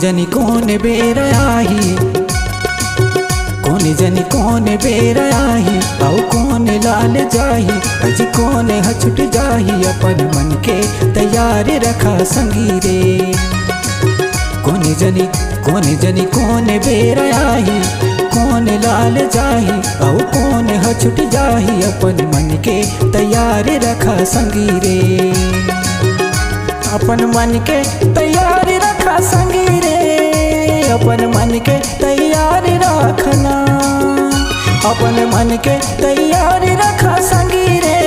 जनी कौन बेर आही, कौन जनी कौन बेर आही, औ कौन लाल जाही, अजी कौन छुट जाही, अपन मन के तैयार रखा संगी रे। कौन जनी कौन बेर आही, कौन लाल जाही, औ कौन छुट जाही, अपन मन के तैयार रखा संगी रे। अपन मन के तैयार रखा संगी रे, अपन मन के तैयार रखना, अपन मन के तैयार रखा संगी रे,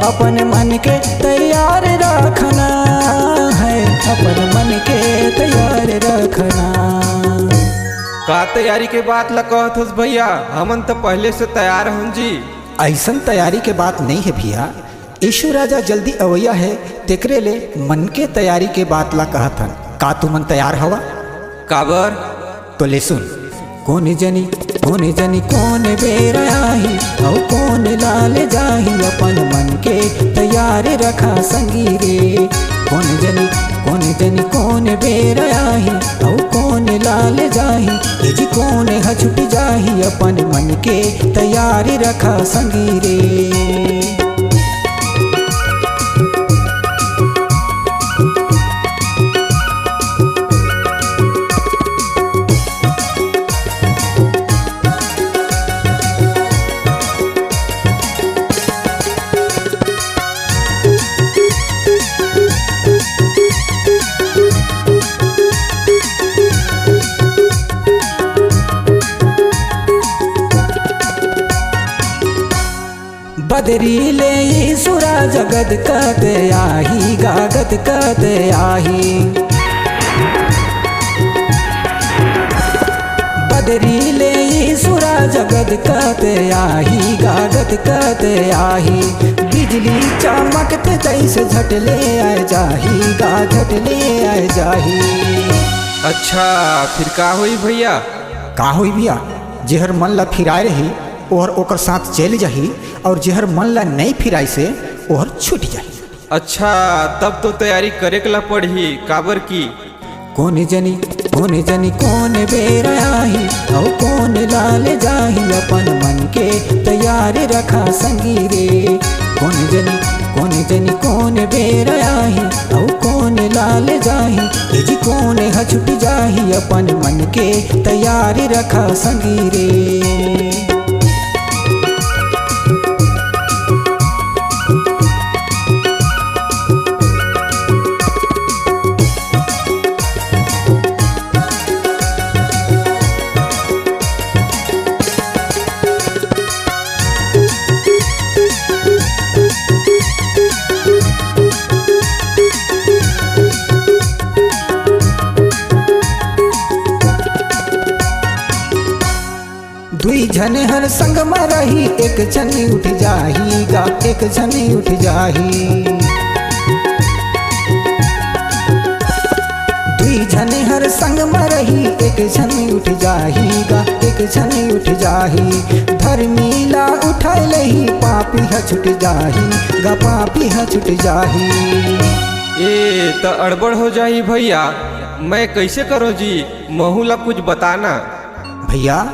अपन मन के तैयार रखना है, अपन मन के तैयार रखना। का तैयारी के बात ला कहत हस भैया, हमन तो पहले से तैयार हन जी। ऐसन तैयारी के बात नहीं है भैया, यीशु राजा जल्दी अवैया है, तेकरे ले मन के तैयारी के बात ला कहत हन। का तू मन तैयार हवा? काबर? तो ले सुन। कौन जनी कौन बेर आही, औ कौन लाल जाही, अपन मन के तैयार रखा संगी रे। कौन जनी कौन बेर आही, औ कौन लाल जाही, जी कौन छुट जाही, अपन मन के तैयार रखा संगी रे। बदरी ले सुरा जगत कद आही, गागत कद आही, बदरी ले सुरा जगत कद आही, गागत कद आही, बिजली चमकत जैसे झटले आ जाही, गा झटले आ जाही। अच्छा फिर का हुई भैया? का हुई भैया, जेहर मन ला फिराए रही और ओकर साथ चल जाही, और जेहर मन ला नहीं फिराई से ओहर छूट जाही। अच्छा तब तो तैयारी करे के ला पड़ी, काबर की? कौन जनी कौन बेर आही, औ कौन लाल जाही, अपन मन के तैयार रखा संगी रे। कौन जनी कौन बेर आही, औ कौन लाल जाही, जी कौन छुट जाही, अपन मन के तैयार रखा संगी रे। दुई जने हर संग में रही, एक जनी उठ जाही, गा एक जनी उठ जाही, दुई जने हर संग में रही, एक जनी उठ जाही, गा एक जनी उठ जाही, धर्मीला उठाए लही, पापी छुट जाही, गा पापी छुट जाही। ए तो अड़बड़ हो जाही भैया, मैं कैसे करो जी, महू ला कुछ बताना। भैया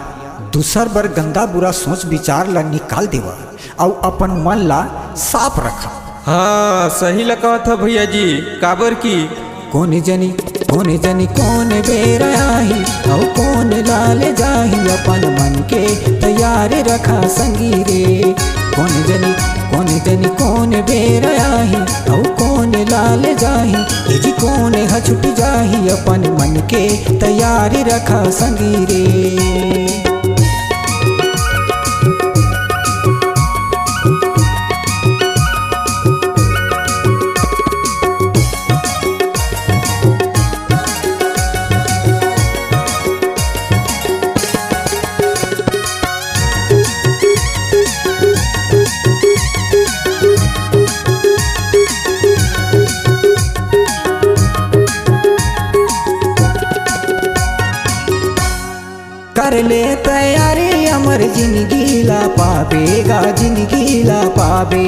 दूसर बर गंदा बुरा सोच विचार ला निकाल देवा, और अपन मन ला साफ रखा। हाँ सही लगा था भैया जी, काबर की? कौन जनी कौन बेर आही, औ कौन लाल जाही, अपन मन के तैयार रखा संगी रे। कौन जनी कौन बेर आही, औ कौन लाल जाही, जी कौन छुट जाही, अपन मन के तैयार रखा संगी रे। कर ले तैयारी, अमर जिंदगी ला पावेगा, जिंदगी ला पावे।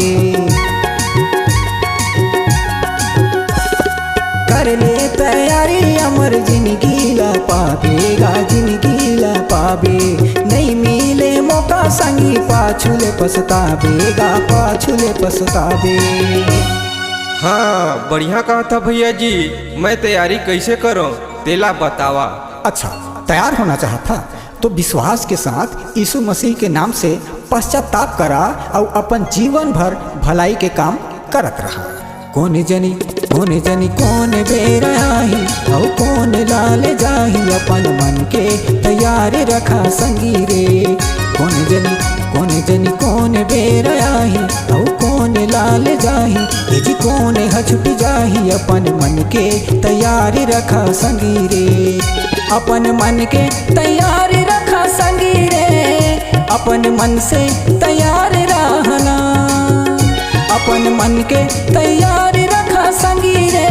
कर ले तैयारी अमर जिंदगी ला पावेगा, जिंदगी ला पावे। नहीं मिले मौका संगी पाछुले पछतावेगा, पाछुले पछतावे। हाँ बढ़िया कहा था भैया जी, मैं तैयारी कैसे करूं तेला बतावा। अच्छा तैयार होना चाहता तो विश्वास के साथ यीशु मसीह के नाम से पश्चाताप करा और अपन जीवन भर भलाई के काम करत रहा। कौन जनी कौन बेर आही और कौन लाल जाही, अपन मन के तैयार रखा संगी रे। कौन जनी कौन बेर आही और कौन लाल जाही, जी कौन छुट जाही, अपन मन के तैयार रखा संगी रे। अपन मन के तैयार रखा संगी रे, अपन मन से तैयार रहना। अपन मन के तैयार रखा संगी रे,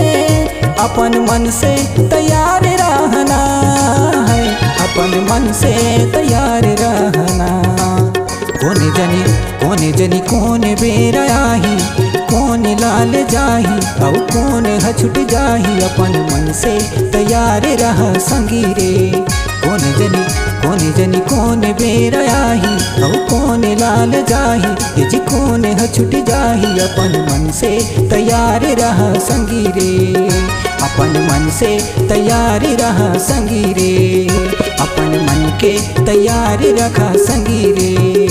अपन मन से तैयार रहना है, अपन मन से तैयार रहना। कौन जनी कौन बेर आही, कौन लाल जाही और कौन छुट जाही, अपन मन से तैयार रह संगी रे। कौन जनी कौन बेर आही और कौन लाल जाही, जी कौन छुट जाही, अपन मन से तैयार रह संगी रे। अपन मन से तैयार रह संगी रे, अपन मन के तैयार रखा संगी रे।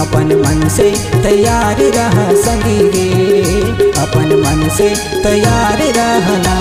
अपन मन से तैयार रह संगी रे, अपन मन से तैयार रहना।